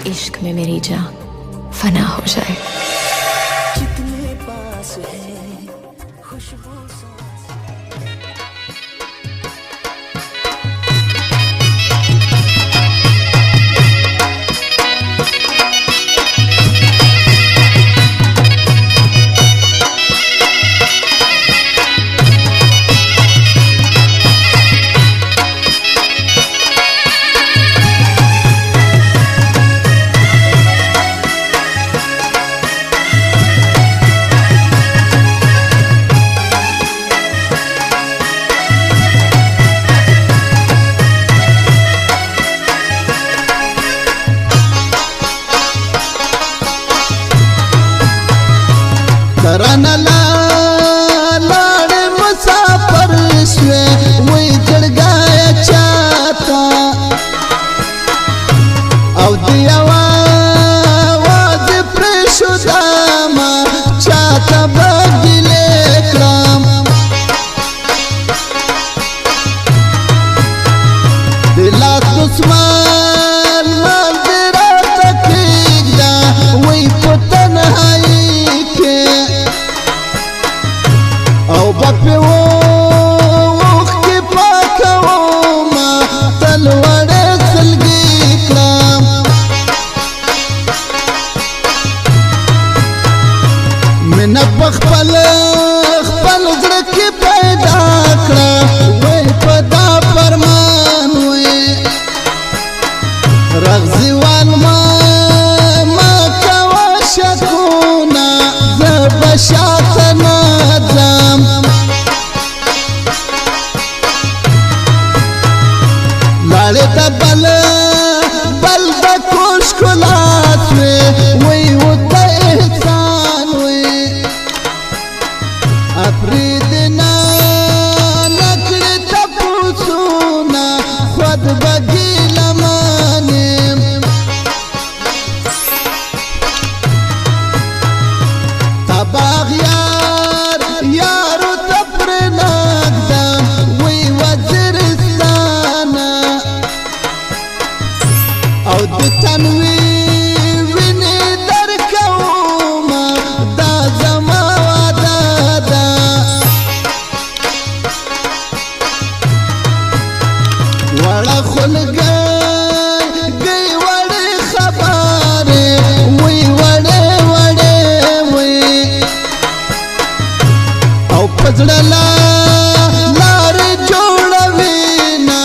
इश्क में मेरी जान फना हो जाए। कितने पास है खुशबू कराना लाड़ मुसाफर शवे वही जड़ गया चाहता और दिया वाज प्रेशुदामा चाहता बगिले क्राम दिला दुश्मन मंदिरा तकीला वही पतन हाई او بپی ووخ کی پاکوما تلوڑی سلگی کرام من بخپل زڑکی پیدا کرا وی پدا فرمان وی رغزیوان ما کوا شکونا زبشاتنا लाड़े ता बल दा कोश खुलात में वही होता एहसान हुए अफरीद ना नकड़े ता पूछूना खुद बगीला माने तबाग यारो तपरे नागदा वही वज़ीरिस्तान او د تنویر ویني درکوم دا زما وعده ده وړه خلګي وړې خبرې وی وړې وړې او پزړه لارې جوړوي نه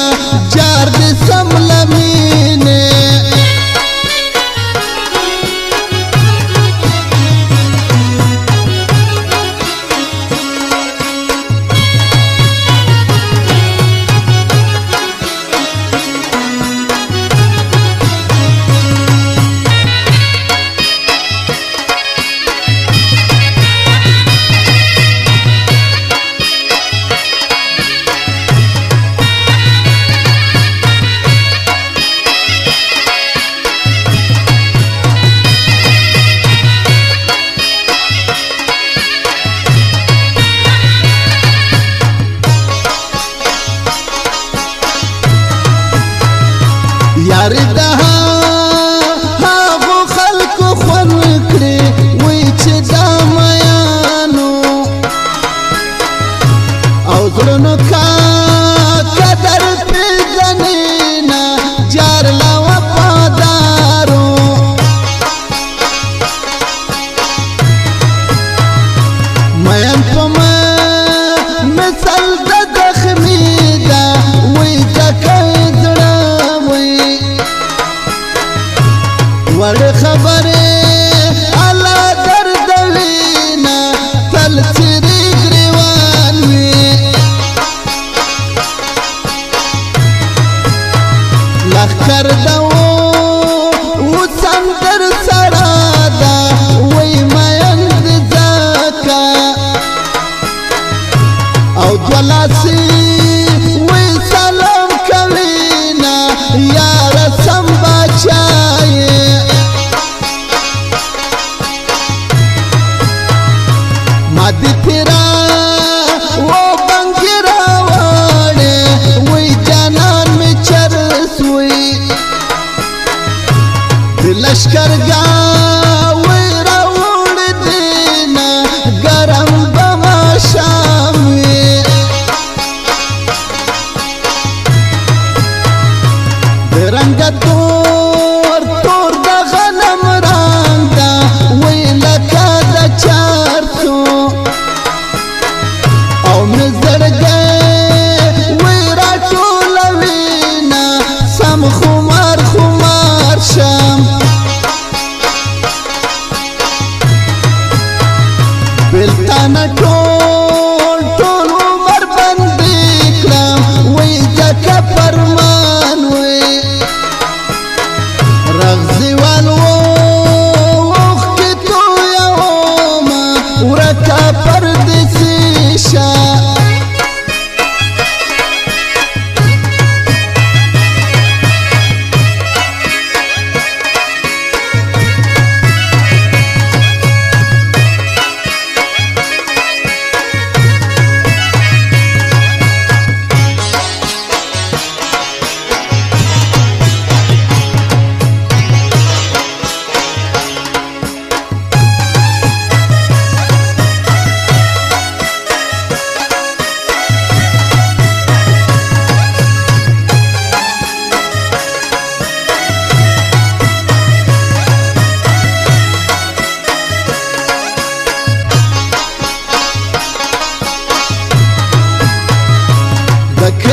جار دې سملمینه यार दहा हागो खल्को खन करे वही चे दामयानो औ जुड़नो का कदर पे जनीना जार लावा पादारो मयन तो मिसल द जख्मी दा वही तक जड़ा वही لشکرګاه وی راوړ دینا ګرم به ماښام وي د رنګه تور تور د غنم رنګ ده وی لکه د چارڅو او مې زړګی وی راټولوینه سم خمار خمار شم بېلتانه ټول ټول عمر بندي کړم وی ځکه فرمان وی رغزي والوخکې تویومه ورکه پردیسي شه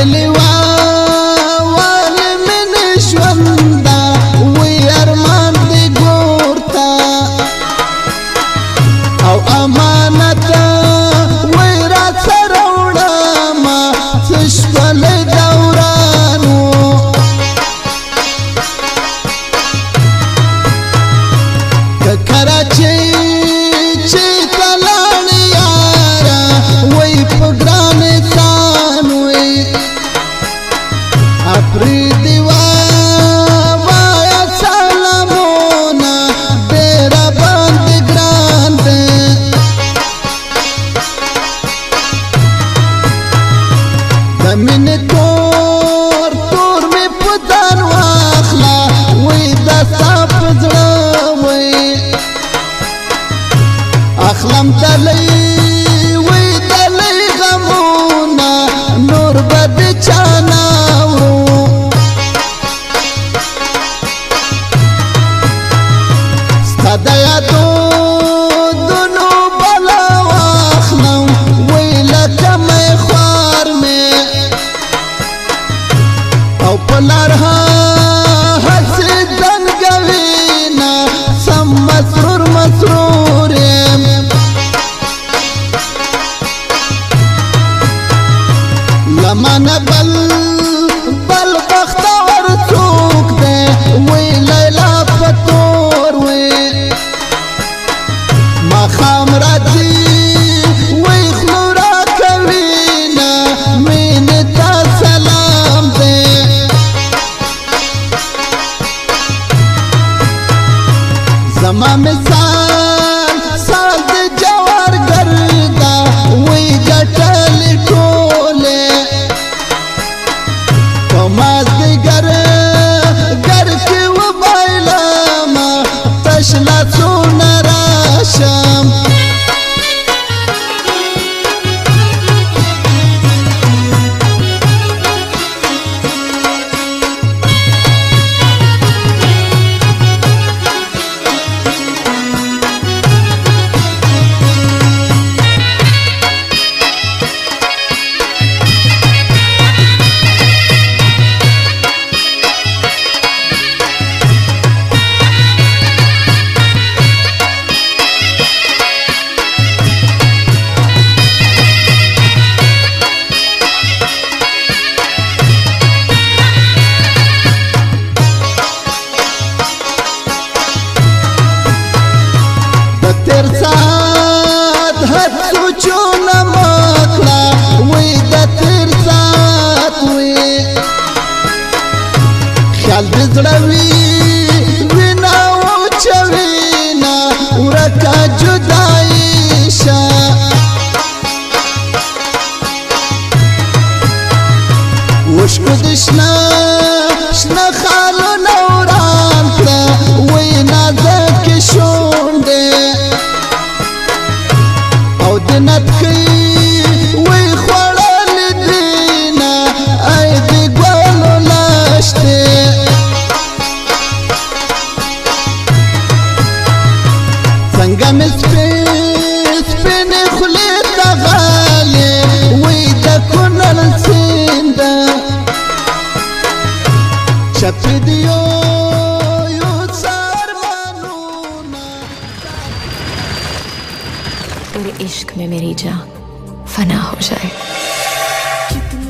کلیوال من ژونده وی ارمان دی ګور ته او امانت وی راسره وړمه څه ښکلی دوران و که کراچۍ چې ته لاړې یاره وی په ګرانستان وی افریدی وایا سلامونه ډېر باندې ګران دی د مینې تور تور مې په ځان واخله وی دا ستا په زړه وی اخلم دلی وی دلی غمونه نور به د چا نه د یادو دنو بلا واخلم وی لکه می خوار می او په لار هسې دنګوینه سم مسرور مسرور یم لمنه بل بختور څوک دی وی لیلا په تور وی ماښام راځي وی خوله راکوینه مینې ته سلام دی زما مثال سال د جوار ګرده وی ګټلې ټولې په مازدیګر ګر کې وبایلمه تش لاسونه راشم خیال د زړه وي وینا وچوینا ورکه جدایي شه وشکو د شنه خالونه وران کړه وینا तेरे इश्क में मेरी जान फना हो जाए। कितने